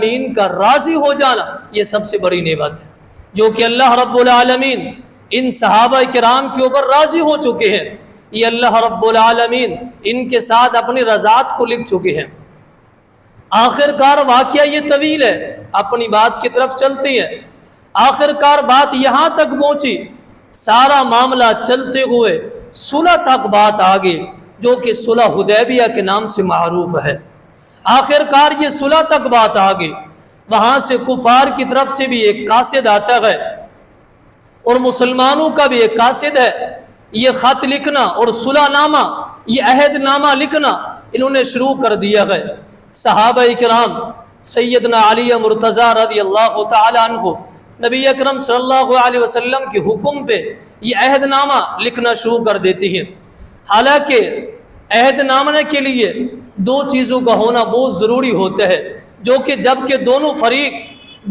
العالمین کا راضی ہو جانا یہ سب سے بڑی نعمت ہے، جو کہ اللہ رب العالمین ان صحابہ کرام کے اوپر راضی ہو چکے ہیں۔ یہ اللہ رب العالمین ان کے ساتھ اپنی رضاعت کو لکھ چکے ہیں۔ آخر کار واقعہ یہ طویل ہے، اپنی بات کی طرف چلتے ہیں۔ آخر کار بات یہاں تک پہنچی، سارا معاملہ چلتے ہوئے صلح تک بات آگے، جو کہ صلح حدیبیہ کے نام سے معروف ہے۔ آخر کار یہ صلح تک بات آگے، وہاں سے کفار کی طرف سے بھی ایک قاصد آتا ہے اور مسلمانوں کا بھی ایک قاصد ہے۔ یہ خط لکھنا اور صلح نامہ، یہ عہد نامہ لکھنا انہوں نے شروع کر دیا ہے۔ صحابہ کرام سیدنا علی مرتضی رضی اللہ تعالی عنہ نبی اکرم صلی اللہ علیہ وسلم کے حکم پہ یہ عہد نامہ لکھنا شروع کر دیتے ہیں۔ حالانکہ عہد نامہ کے لیے دو چیزوں کا ہونا بہت ضروری ہوتا ہے، جو کہ جب کہ دونوں فریق،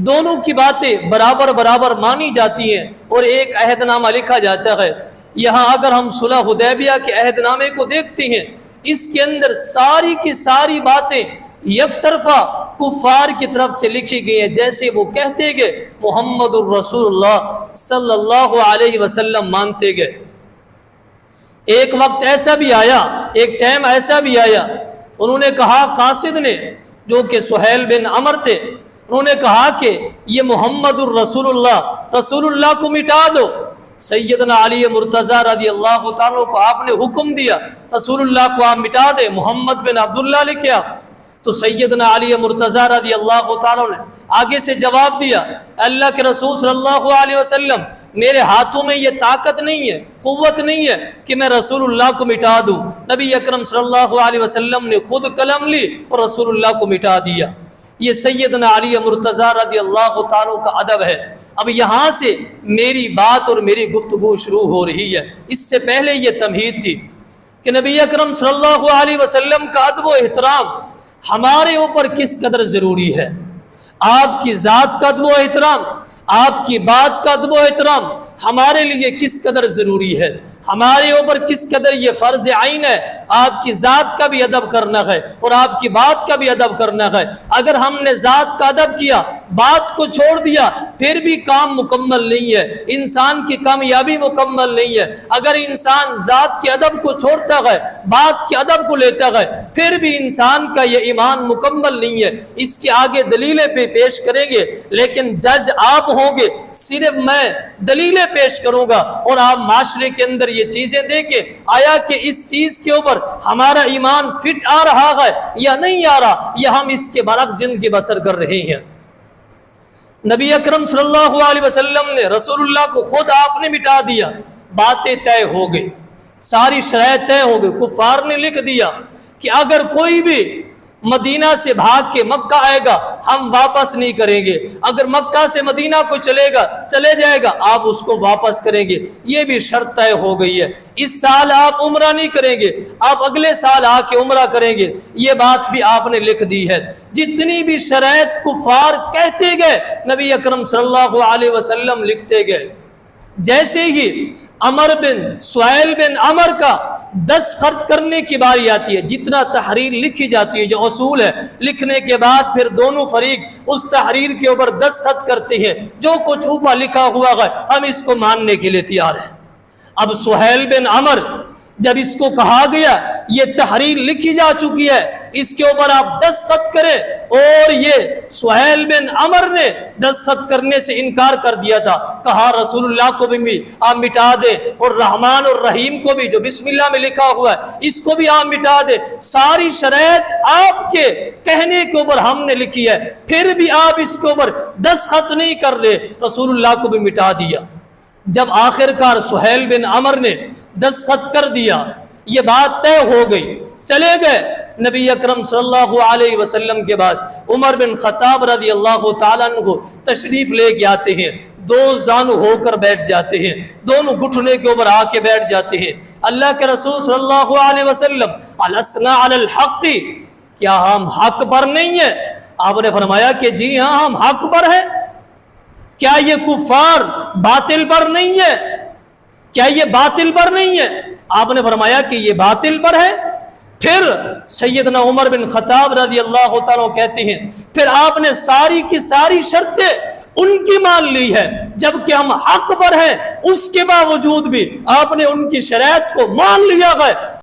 دونوں کی باتیں برابر برابر مانی جاتی ہیں اور ایک عہد نامہ لکھا جاتا ہے۔ یہاں اگر ہم صلح حدیبیہ کے عہد نامے کو دیکھتے ہیں، اس کے اندر ساری کی ساری باتیں یک طرفہ کفار کی طرف سے لکھی گئی ہیں، جیسے وہ کہتے گئے محمد الرسول اللہ صلی اللہ علیہ وسلم مانتے گئے۔ ایک وقت ایسا بھی آیا، ایک ٹائم ایسا بھی آیا، انہوں نے کہا، قاصد نے جو کہ سہیل بن عمر تھے، انہوں نے کہا کہ یہ محمد الرسول اللہ، رسول اللہ کو مٹا دو۔ سیدنا علی مرتضی رضی اللہ تعالیٰ کو آپ نے حکم دیا رسول اللہ کو آپ مٹا دے، محمد بن عبداللہ لکھے آپ۔ تو سیدنا علی مرتضی رضی اللہ تعالیٰ نے آگے سے جواب دیا، اللہ کے رسول صلی اللہ علیہ وسلم، میرے ہاتھوں میں یہ طاقت نہیں ہے، قوت نہیں ہے کہ میں رسول اللہ کو مٹا دوں۔ نبی اکرم صلی اللہ علیہ وسلم نے خود قلم لی اور رسول اللہ کو مٹا دیا۔ یہ سیدنا علی مرتضی رضی اللہ تعالیٰ کا ادب ہے۔ اب یہاں سے میری بات اور میری گفتگو شروع ہو رہی ہے۔ اس سے پہلے یہ تمہید تھی کہ نبی اکرم صلی اللہ علیہ وسلم کا ادب و احترام ہمارے اوپر کس قدر ضروری ہے۔ آپ کی ذات کا ادب و احترام، آپ کی بات کا ادب و احترام ہمارے لیے کس قدر ضروری ہے، ہمارے اوپر کس قدر یہ فرض عین ہے۔ آپ کی ذات کا بھی ادب کرنا ہے اور آپ کی بات کا بھی ادب کرنا ہے۔ اگر ہم نے ذات کا ادب کیا، بات کو چھوڑ دیا، پھر بھی کام مکمل نہیں ہے، انسان کی کامیابی مکمل نہیں ہے۔ اگر انسان ذات کے ادب کو چھوڑتا ہے، بات کے ادب کو لیتا ہے، پھر بھی انسان کا یہ ایمان مکمل نہیں ہے۔ اس کے آگے دلیلیں پہ پیش کریں گے، لیکن جج آپ ہوں گے، صرف میں دلیلیں پیش کروں گا اور آپ معاشرے کے اندر یہ چیزیں دیکھیں آیا کہ اس چیز کے اوپر ہمارا ایمان فٹ آ رہا ہے یا نہیں آ رہا، یا ہم اس کے برعکس زندگی بسر کر رہے ہیں۔ نبی اکرم صلی اللہ علیہ وسلم نے، رسول اللہ کو خود آپ نے مٹا دیا، باتیں طے ہو گئی، ساری شرائط طے ہو گئی۔ کفار نے لکھ دیا کہ اگر کوئی بھی مدینہ سے بھاگ کے مکہ آئے گا ہم واپس نہیں کریں گے، اگر مکہ سے مدینہ کو چلے جائے گا آپ اس کو واپس کریں گے۔ یہ بھی شرط طے ہو گئی ہے، اس سال آپ عمرہ نہیں کریں گے، آپ اگلے سال آ کے عمرہ کریں گے، یہ بات بھی آپ نے لکھ دی ہے۔ جتنی بھی شرائط کفار کہتے گئے نبی اکرم صلی اللہ علیہ وسلم لکھتے گئے۔ جیسے ہی سہیل بن عمر کا دستخط کرنے کی باری آتی ہے، جتنا تحریر لکھی جاتی ہے، جو اصول ہے، لکھنے کے بعد پھر دونوں فریق اس تحریر کے اوپر دستخط کرتے ہیں، جو کچھ اوپر لکھا ہوا ہے ہم اس کو ماننے کے لیے تیار ہیں۔ اب سہیل بن عمر جب اس کو کہا گیا یہ تحریر لکھی جا چکی ہے، اس کے اوپر آپ دستخط کریں، اور یہ سہیل بن عمر نے دستخط کرنے سے انکار کر دیا تھا، کہا رسول اللہ کو بھی آپ مٹا دیں اور رحمان اور رحیم کو بھی جو بسم اللہ میں لکھا ہوا ہے اس کو بھی آپ مٹا دیں۔ ساری شرائط آپ کے کہنے کے اوپر ہم نے لکھی ہے، پھر بھی آپ اس کے اوپر دستخط نہیں کر رہے، رسول اللہ کو بھی مٹا دیا۔ جب آخر کار سہیل بن عمر نے دستخط کر دیا، یہ بات طے ہو گئی، چلے گئے نبی اکرم صلی اللہ علیہ وسلم کے بعد عمر بن خطاب رضی اللہ تعالیٰ عنہ تشریف لے کے آتے ہیں، دو زانو ہو کر بیٹھ جاتے ہیں، دونوں گھٹنے کے اوپر آ کے بیٹھ جاتے ہیں۔ اللہ کے رسول صلی اللہ علیہ وسلم، الاسنا علی الحق، کیا ہم حق پر نہیں ہیں؟ آپ نے فرمایا کہ جی ہاں ہم حق پر ہیں۔ کیا یہ کفار باطل پر نہیں ہے؟ کیا یہ باطل پر نہیں ہے؟ آپ نے فرمایا کہ یہ باطل پر ہے۔ پھر سیدنا عمر بن خطاب رضی اللہ تعالیٰ کہتے ہیں پھر آپ نے ساری کی ساری شرطیں ان کی مان لی ہے، جبکہ ہم حق پر ہیں، اس کے باوجود بھی آپ نے ان کی شرائط کو مان لیا ہے۔